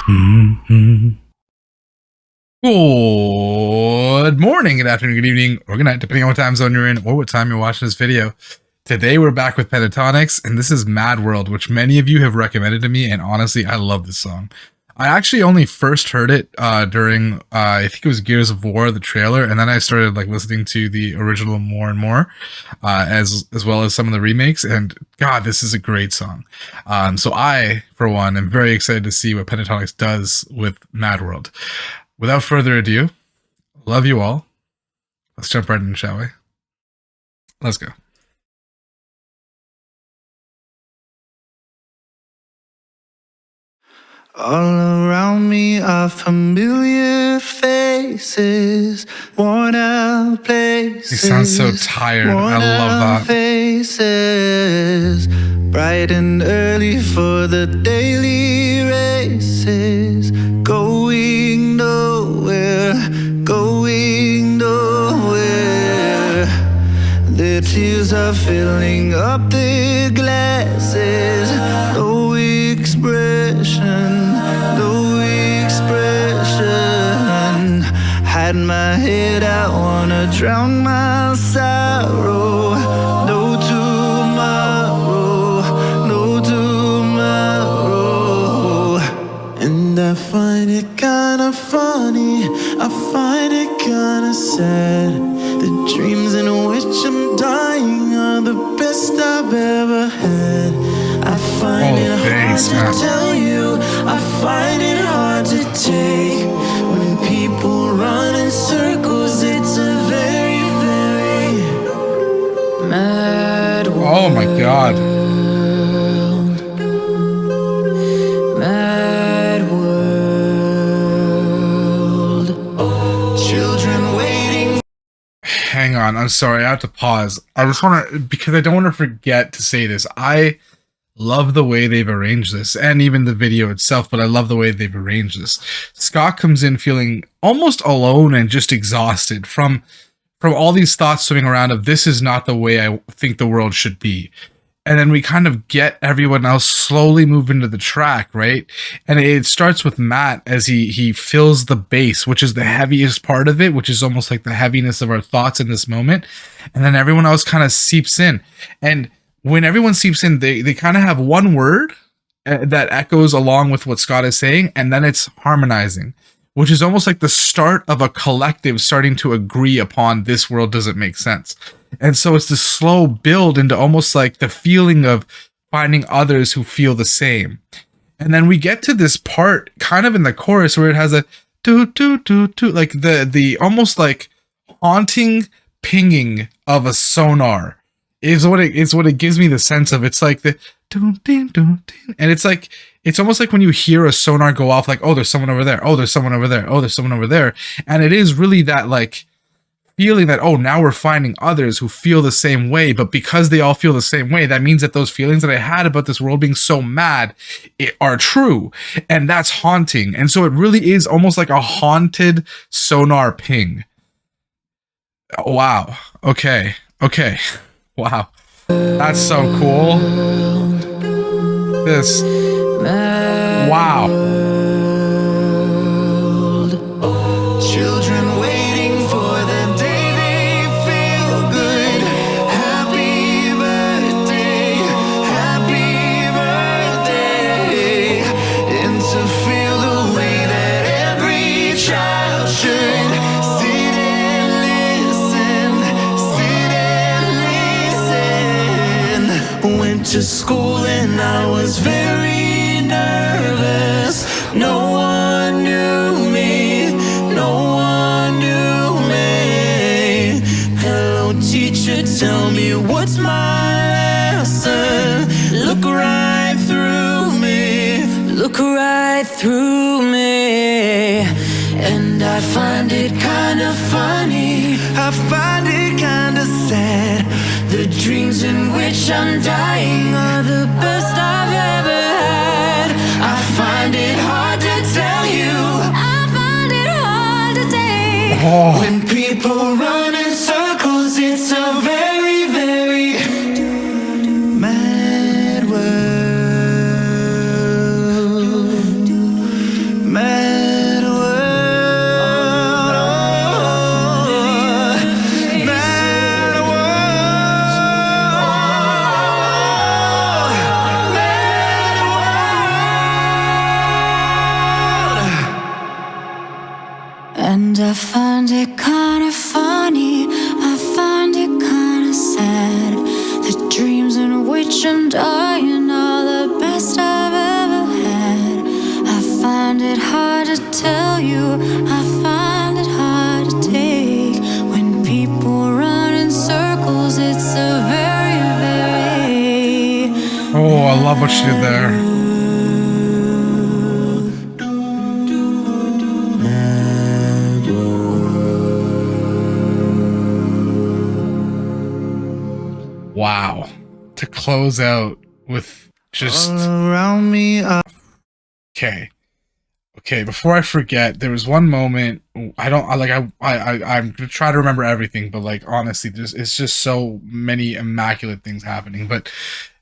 Mm-hmm. Good morning, good afternoon, good evening, or good night, depending on what time zone you're in or what time you're watching this video. Today we're back with Pentatonix, and this is Mad World, which many of you have recommended to me, and honestly, I love this song. I actually only first heard it during, I think it was Gears of War, the trailer, and then I started listening to the original more and more, as well as some of the remakes, and God, this is a great song. So I, for one, am very excited to see what Pentatonix does with Mad World. Without further ado, love you all. Let's jump right in, shall we? Let's go. All around me are familiar faces, worn out places. He sounds so tired. I love that. Faces, bright and early for the daily races, going nowhere, going nowhere. Their tears are filling up their glasses. No expression, no expression. Hide my head, I wanna drown my sorrow. No tomorrow, no tomorrow. And I find it kinda funny, I find it kinda sad. The dreams in which I'm dying are the best I've ever had. I find it hard to tell you, I find it hard to take. When people run in circles, it's a very, very mad world. Oh my God. Mad world. Children waiting. Hang on, I'm sorry, I have to pause. I just want to, because I don't want to forget to say this. I love the way they've arranged this, and even the video itself, but I love the way they've arranged this. Scott comes in feeling almost alone and just exhausted from all these thoughts swimming around of this is not the way I think the world should be. And then we kind of get everyone else slowly move into the track, right? And it starts with Matt as he fills the bass, which is the heaviest part of it, which is almost like the heaviness of our thoughts in this moment. And then everyone else kind of seeps in. And when everyone seeps in, they kind of have one word that echoes along with what Scott is saying, and then it's harmonizing, which is almost like the start of a collective starting to agree upon this world doesn't make sense. And so it's this slow build into almost like the feeling of finding others who feel the same. And then we get to this part kind of in the chorus where it has a toot toot toot toot, like the almost like haunting pinging of a sonar is what it gives me the sense of. It's like the and it's like, it's almost like when you hear a sonar go off, like, oh, there's someone over there, oh, there's someone over there, oh, there's someone over there. And it is really that like feeling that, oh, now we're finding others who feel the same way. But because they all feel the same way, that means that those feelings that I had about this world being so mad are true. And that's haunting. And so it really is almost like a haunted sonar ping. Wow. Okay. Wow. That's so cool. This. Wow. Children waiting for the day they feel good. Happy birthday, happy birthday. And to feel the way that every child should sit and listen, sit and listen. Went to school and I was very nervous. No one knew me, no one knew me. Hello teacher, tell me what's my lesson. Look right through me, look right through me. And I find it kind of funny, I find it kind of sad. The dreams in which I'm dying are the best I've ever had. I find it hard to tell you, I find it hard to take. When people run in circles, it's a very, very mad world. love what she did there. Wow. To close out with just around me. Okay. Okay, before I forget, there was one moment I'm gonna try to remember everything, but like honestly, it's just so many immaculate things happening. But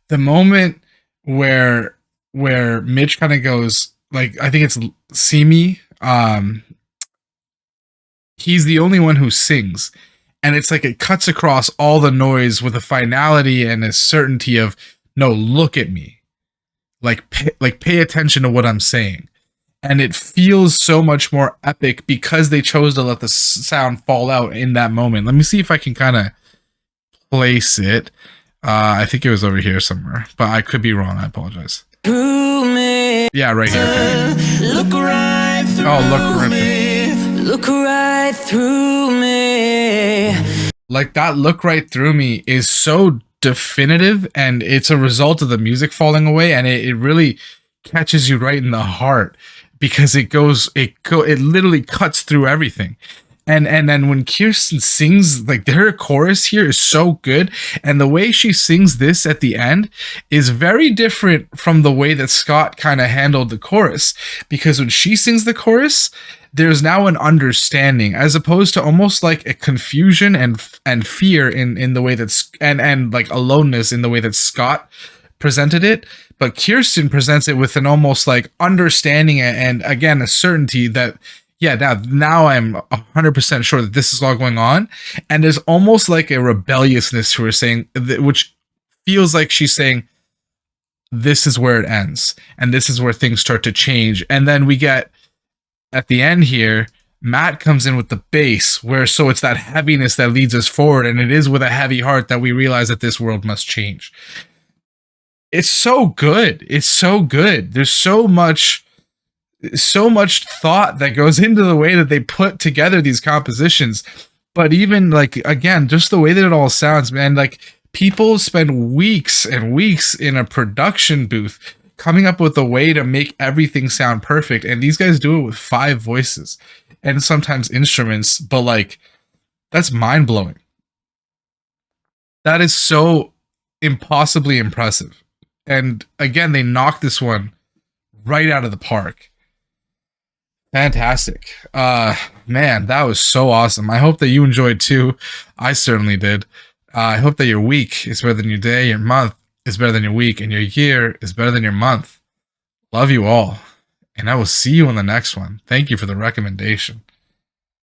the moment where Mitch kind of goes, like, I think it's see me, he's the only one who sings. And it's like it cuts across all the noise with a finality and a certainty of, no, look at me. Like pay attention to what I'm saying. And it feels so much more epic because they chose to let the sound fall out in that moment. Let me see if I can kind of place it. I think it was over here somewhere, but I could be wrong. I apologize. Yeah, right here. Okay. Look right through Look right through me. Like that look right through me is so definitive, and it's a result of the music falling away, and it really catches you right in the heart because it literally cuts through everything. And then when Kirsten sings, like her chorus here is so good, and the way she sings this at the end is very different from the way that Scott kind of handled the chorus, because when she sings the chorus, there's now an understanding as opposed to almost like a confusion and fear in the way that's and like aloneness in the way that Scott presented it. But Kirsten presents it with an almost like understanding and again a certainty that, yeah, now I'm 100% sure that this is all going on. And there's almost like a rebelliousness to her saying, which feels like she's saying, this is where it ends. And this is where things start to change. And then we get, at the end here, Matt comes in with the bass, so it's that heaviness that leads us forward. And it is with a heavy heart that we realize that this world must change. It's so good. It's so good. There's so much thought that goes into the way that they put together these compositions. But even like, again, just the way that it all sounds, man, like people spend weeks and weeks in a production booth coming up with a way to make everything sound perfect. And these guys do it with 5 voices and sometimes instruments, but like, that's mind blowing. That is so impossibly impressive. And again, they knocked this one right out of the park. Fantastic. Man, that was so awesome. I hope that you enjoyed too. I certainly did. I hope that your week is better than your day, your month is better than your week, and your year is better than your month. Love you all. And I will see you in the next one. Thank you for the recommendation.